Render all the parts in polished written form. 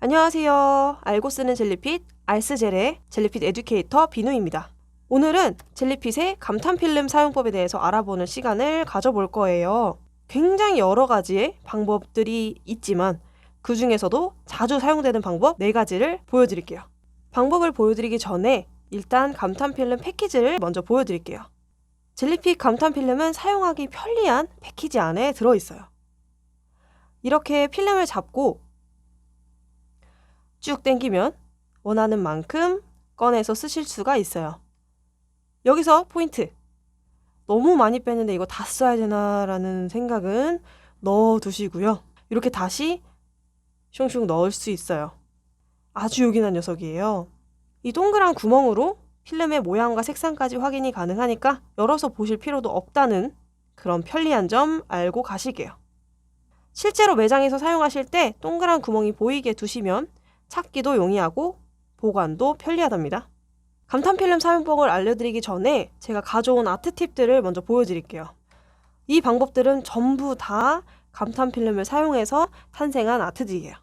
안녕하세요. 알고 쓰는 젤리핏, 알스젤의 젤리핏 에듀케이터 비누입니다. 오늘은 젤리핏의 감탄 필름 사용법에 대해서 알아보는 시간을 가져볼 거예요. 굉장히 여러 가지의 방법들이 있지만 그 중에서도 자주 사용되는 방법 4가지를 보여드릴게요. 방법을 보여드리기 전에 일단 감탄 필름 패키지를 먼저 보여드릴게요. 젤리핏 감탄 필름은 사용하기 편리한 패키지 안에 들어있어요. 이렇게 필름을 잡고 쭉 당기면 원하는 만큼 꺼내서 쓰실 수가 있어요. 여기서 포인트! 너무 많이 뺐는데 이거 다 써야 되나 라는 생각은 넣어두시고요. 이렇게 다시 슝슝 넣을 수 있어요. 아주 요긴한 녀석이에요. 이 동그란 구멍으로 필름의 모양과 색상까지 확인이 가능하니까 열어서 보실 필요도 없다는 그런 편리한 점 알고 가실게요. 실제로 매장에서 사용하실 때 동그란 구멍이 보이게 두시면 찾기도 용이하고 보관도 편리하답니다. 감탄 필름 사용법을 알려드리기 전에 제가 가져온 아트 팁들을 먼저 보여드릴게요. 이 방법들은 전부 다 감탄 필름을 사용해서 탄생한 아트들이에요.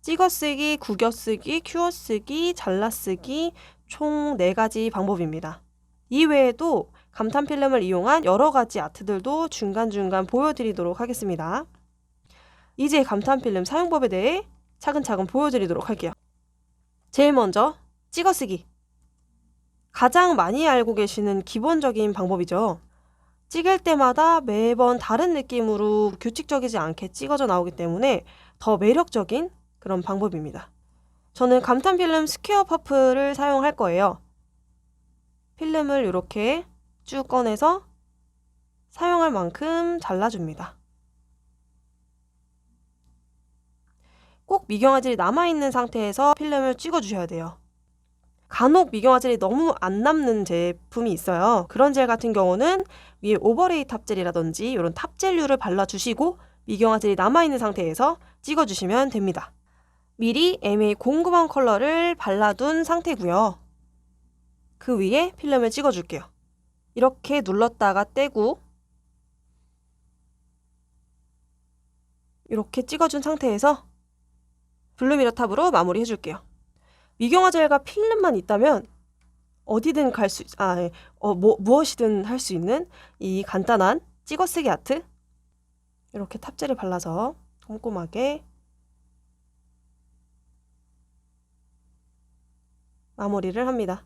찍어쓰기, 구겨쓰기, 큐어쓰기, 잘라쓰기 총 4가지 방법입니다. 이외에도 감탄 필름을 이용한 여러 가지 아트들도 중간중간 보여드리도록 하겠습니다. 이제 감탄 필름 사용법에 대해 차근차근 보여드리도록 할게요. 제일 먼저 찍어쓰기. 가장 많이 알고 계시는 기본적인 방법이죠. 찍을 때마다 매번 다른 느낌으로 규칙적이지 않게 찍어져 나오기 때문에 더 매력적인 그런 방법입니다. 저는 감탄 필름 스퀘어 퍼프를 사용할 거예요. 필름을 이렇게 쭉 꺼내서 사용할 만큼 잘라줍니다. 꼭 미경화질이 남아있는 상태에서 필름을 찍어주셔야 돼요. 간혹 미경화질이 너무 안 남는 제품이 있어요. 그런 젤 같은 경우는 위에 오버레이 탑젤이라든지 이런 탑젤류를 발라주시고 미경화질이 남아있는 상태에서 찍어주시면 됩니다. 미리 MA009번 컬러를 발라둔 상태고요. 그 위에 필름을 찍어줄게요. 이렇게 눌렀다가 떼고 이렇게 찍어준 상태에서 블루미러 탑으로 마무리 해줄게요. 미경화 젤과 필름만 있다면 어디든 무엇이든 할 수 있는 이 간단한 찍어쓰기 아트, 이렇게 탑젤을 발라서 꼼꼼하게 마무리를 합니다.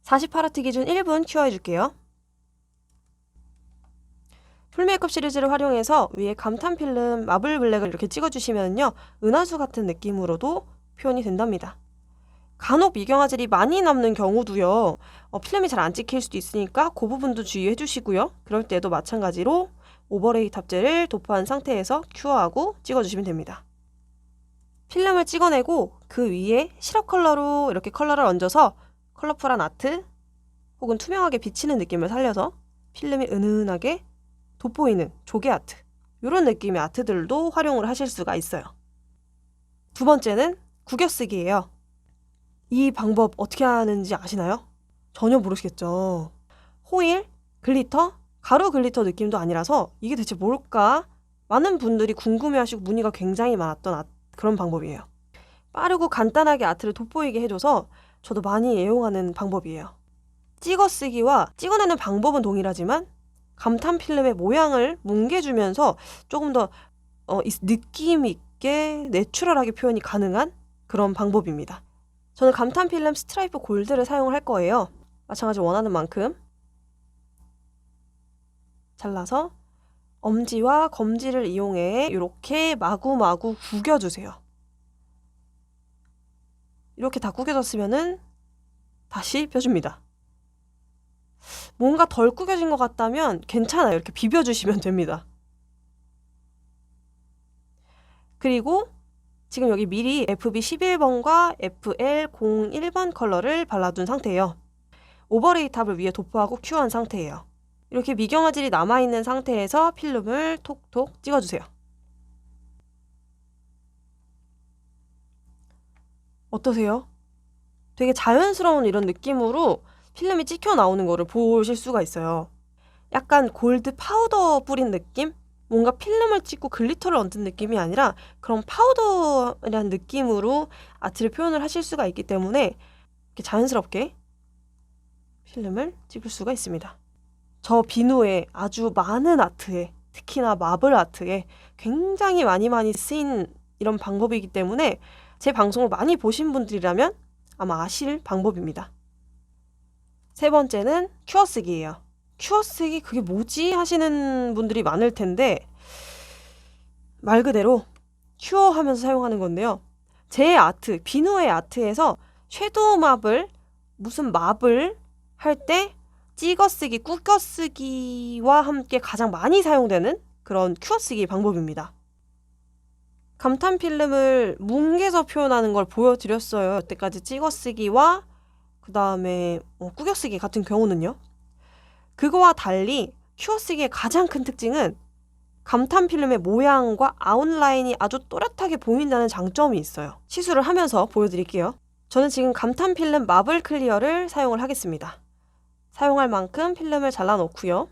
48와트 기준 1분 큐어해줄게요. 풀메이크업 시리즈를 활용해서 위에 감탄 필름 마블 블랙을 이렇게 찍어주시면요, 은하수 같은 느낌으로도 표현이 된답니다. 간혹 미경화질이 많이 남는 경우도요, 필름이 잘 안 찍힐 수도 있으니까 그 부분도 주의해 주시고요. 그럴 때도 마찬가지로 오버레이 탑젤을 도포한 상태에서 큐어하고 찍어주시면 됩니다. 필름을 찍어내고 그 위에 시럽 컬러로 이렇게 컬러를 얹어서 컬러풀한 아트 혹은 투명하게 비치는 느낌을 살려서 필름이 은은하게 돋보이는 조개 아트, 이런 느낌의 아트들도 활용을 하실 수가 있어요. 두 번째는 구겨쓰기예요. 이 방법 어떻게 하는지 아시나요? 전혀 모르시겠죠. 호일, 글리터, 가루 글리터 느낌도 아니라서 이게 대체 뭘까? 많은 분들이 궁금해하시고 문의가 굉장히 많았던 그런 방법이에요. 빠르고 간단하게 아트를 돋보이게 해줘서 저도 많이 애용하는 방법이에요. 찍어쓰기와 찍어내는 방법은 동일하지만 감탄 필름의 모양을 뭉개주면서 조금 더 느낌 있게 내추럴하게 표현이 가능한 그런 방법입니다. 저는 감탄 필름 스트라이프 골드를 사용할 거예요. 마찬가지로 원하는 만큼 잘라서 엄지와 검지를 이용해 이렇게 마구마구 구겨주세요. 이렇게 다 구겨졌으면은 다시 펴줍니다. 뭔가 덜 구겨진 것 같다면 괜찮아요. 이렇게 비벼주시면 됩니다. 그리고 지금 여기 미리 FB11번과 FL01번 컬러를 발라둔 상태예요. 오버레이 탑을 위에 도포하고 큐어한 상태예요. 이렇게 미경화질이 남아있는 상태에서 필름을 톡톡 찍어주세요. 어떠세요? 되게 자연스러운 이런 느낌으로 필름이 찍혀 나오는 거를 보실 수가 있어요. 약간 골드 파우더 뿌린 느낌? 뭔가 필름을 찍고 글리터를 얹은 느낌이 아니라 그런 파우더라는 느낌으로 아트를 표현을 하실 수가 있기 때문에 이렇게 자연스럽게 필름을 찍을 수가 있습니다. 저 비누에 아주 많은 아트에, 특히나 마블 아트에 굉장히 많이 쓰인 이런 방법이기 때문에 제 방송을 많이 보신 분들이라면 아마 아실 방법입니다. 세 번째는 큐어쓰기예요. 큐어쓰기 그게 뭐지 하시는 분들이 많을 텐데 말 그대로 큐어하면서 사용하는 건데요. 제 아트, 비누의 아트에서 섀도우 마블, 무슨 마블 할 때 찍어쓰기, 꾸겨쓰기와 함께 가장 많이 사용되는 그런 큐어쓰기 방법입니다. 감탄 필름을 뭉개서 표현하는 걸 보여드렸어요. 여태까지 찍어쓰기와 그 다음에 꾸겨쓰기 같은 경우는요. 그거와 달리 큐어쓰기의 가장 큰 특징은 감탄 필름의 모양과 아웃라인이 아주 또렷하게 보인다는 장점이 있어요. 시술을 하면서 보여드릴게요. 저는 지금 감탄 필름 마블 클리어를 사용을 하겠습니다. 사용할 만큼 필름을 잘라놓고요.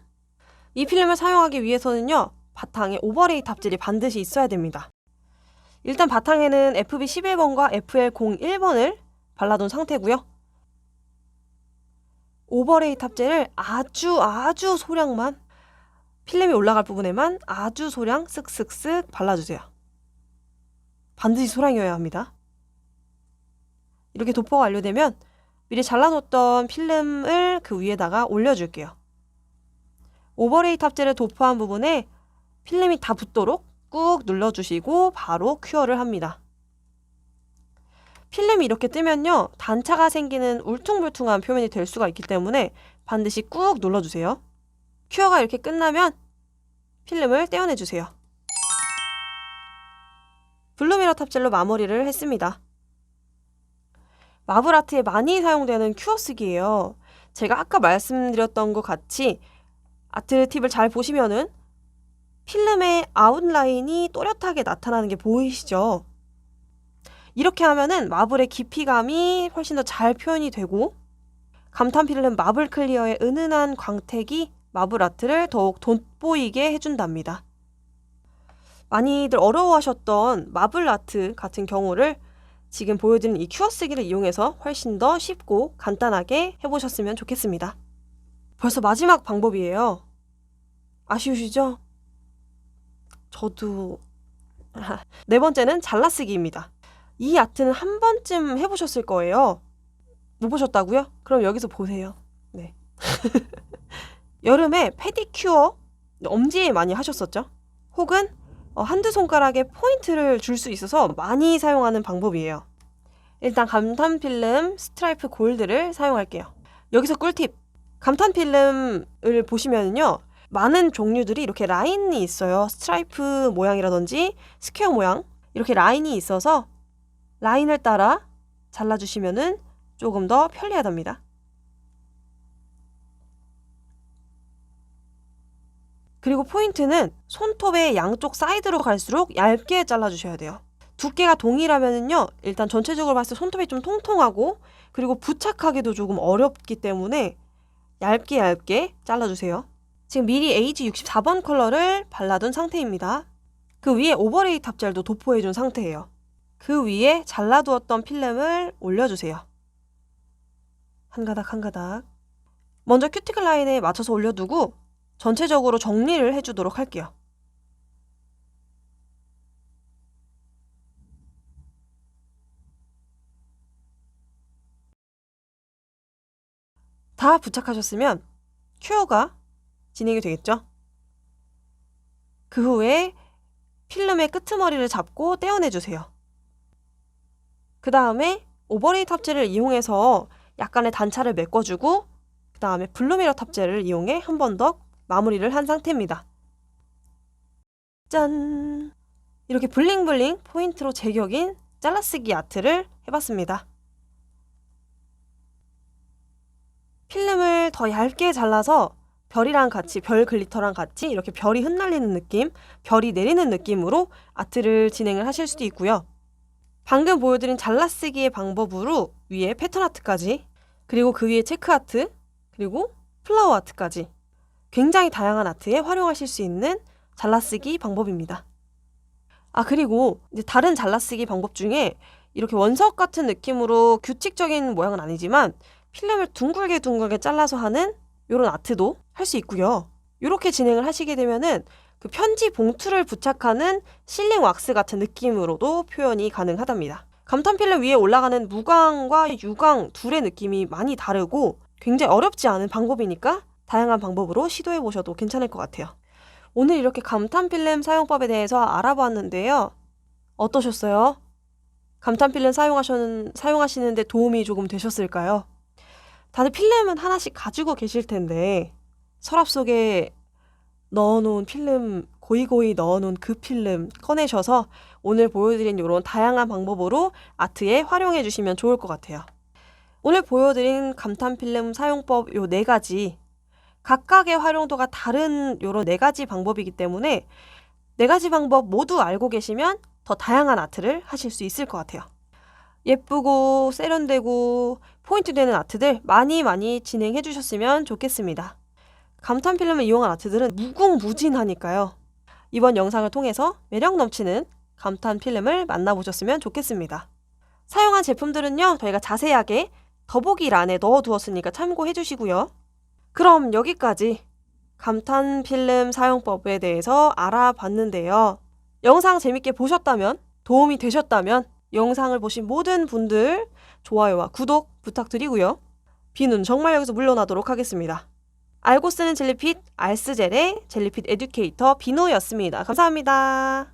이 필름을 사용하기 위해서는요. 바탕에 오버레이 탑질이 반드시 있어야 됩니다. 일단 바탕에는 FB11번과 FL01번을 발라둔 상태고요. 오버레이 탑젤을 아주 소량만, 필름이 올라갈 부분에만 아주 소량 쓱쓱쓱 발라주세요. 반드시 소량이어야 합니다. 이렇게 도포가 완료되면 미리 잘라놓던 필름을 그 위에다가 올려줄게요. 오버레이 탑젤을 도포한 부분에 필름이 다 붙도록 꾹 눌러주시고 바로 큐어를 합니다. 필름이 이렇게 뜨면요. 단차가 생기는 울퉁불퉁한 표면이 될 수가 있기 때문에 반드시 꾹 눌러주세요. 큐어가 이렇게 끝나면 필름을 떼어내주세요. 블루미러 탑젤로 마무리를 했습니다. 마블 아트에 많이 사용되는 큐어쓰기예요. 제가 아까 말씀드렸던 것 같이 아트 팁을 잘 보시면은 필름의 아웃라인이 또렷하게 나타나는 게 보이시죠? 이렇게 하면은 마블의 깊이감이 훨씬 더 잘 표현이 되고 감탄 필름 마블 클리어의 은은한 광택이 마블 아트를 더욱 돋보이게 해준답니다. 많이들 어려워하셨던 마블 아트 같은 경우를 지금 보여드린 이 큐어쓰기를 이용해서 훨씬 더 쉽고 간단하게 해보셨으면 좋겠습니다. 벌써 마지막 방법이에요. 아쉬우시죠? 저도... 네 번째는 잘라쓰기입니다. 이 아트는 한 번쯤 해보셨을 거예요. 못 보셨다고요? 그럼 여기서 보세요. 네. 여름에 페디큐어 엄지에 많이 하셨었죠? 혹은 한두 손가락에 포인트를 줄 수 있어서 많이 사용하는 방법이에요. 일단 감탄 필름 스트라이프 골드를 사용할게요. 여기서 꿀팁! 감탄 필름을 보시면요. 많은 종류들이 이렇게 라인이 있어요. 스트라이프 모양이라든지 스퀘어 모양 이렇게 라인이 있어서 라인을 따라 잘라주시면은 조금 더 편리하답니다. 그리고 포인트는 손톱의 양쪽 사이드로 갈수록 얇게 잘라주셔야 돼요. 두께가 동일하면은요, 일단 전체적으로 봤을 때 손톱이 좀 통통하고 그리고 부착하기도 조금 어렵기 때문에 얇게 잘라주세요. 지금 미리 에이지 64번 컬러를 발라둔 상태입니다. 그 위에 오버레이 탑젤도 도포해준 상태예요. 그 위에 잘라두었던 필름을 올려주세요. 한 가닥. 먼저 큐티클 라인에 맞춰서 올려두고 전체적으로 정리를 해주도록 할게요. 다 부착하셨으면 큐어가 진행이 되겠죠? 그 후에 필름의 끄트머리를 잡고 떼어내주세요. 그 다음에 오버레이 탑젤을 이용해서 약간의 단차를 메꿔주고 그 다음에 블루미러 탑젤을 이용해 한 번 더 마무리를 한 상태입니다. 짠! 이렇게 블링블링 포인트로 제격인 잘라쓰기 아트를 해봤습니다. 필름을 더 얇게 잘라서 별이랑 같이, 별 글리터랑 같이 이렇게 별이 흩날리는 느낌, 별이 내리는 느낌으로 아트를 진행을 하실 수도 있고요. 방금 보여드린 잘라쓰기의 방법으로 위에 패턴 아트까지, 그리고 그 위에 체크 아트, 그리고 플라워 아트까지 굉장히 다양한 아트에 활용하실 수 있는 잘라쓰기 방법입니다. 그리고 이제 다른 잘라쓰기 방법 중에 이렇게 원석 같은 느낌으로 규칙적인 모양은 아니지만 필름을 둥글게 잘라서 하는 이런 아트도 할 수 있고요. 이렇게 진행을 하시게 되면은 그 편지 봉투를 부착하는 실링 왁스 같은 느낌으로도 표현이 가능하답니다. 감탄 필름 위에 올라가는 무광과 유광 둘의 느낌이 많이 다르고 굉장히 어렵지 않은 방법이니까 다양한 방법으로 시도해 보셔도 괜찮을 것 같아요. 오늘 이렇게 감탄 필름 사용법에 대해서 알아봤는데요. 어떠셨어요? 감탄 필름 사용하시는데 도움이 조금 되셨을까요? 다들 필름은 하나씩 가지고 계실 텐데 서랍 속에 넣어놓은 필름, 고이고이 넣어놓은 그 필름 꺼내셔서 오늘 보여드린 이런 다양한 방법으로 아트에 활용해 주시면 좋을 것 같아요. 오늘 보여드린 감탄 필름 사용법 요 4가지 각각의 활용도가 다른 요런 4가지 방법이기 때문에 4가지 방법 모두 알고 계시면 더 다양한 아트를 하실 수 있을 것 같아요. 예쁘고 세련되고 포인트 되는 아트들 많이 진행해 주셨으면 좋겠습니다. 감탄 필름을 이용한 아트들은 무궁무진하니까요. 이번 영상을 통해서 매력 넘치는 감탄 필름을 만나보셨으면 좋겠습니다. 사용한 제품들은요, 저희가 자세하게 더보기란에 넣어두었으니까 참고해 주시고요. 그럼 여기까지 감탄 필름 사용법에 대해서 알아봤는데요. 영상 재밌게 보셨다면, 도움이 되셨다면 영상을 보신 모든 분들 좋아요와 구독 부탁드리고요. 비는 정말 여기서 물러나도록 하겠습니다. 알고 쓰는 젤리핏 알스젤의 젤리핏 에듀케이터 비누였습니다. 감사합니다.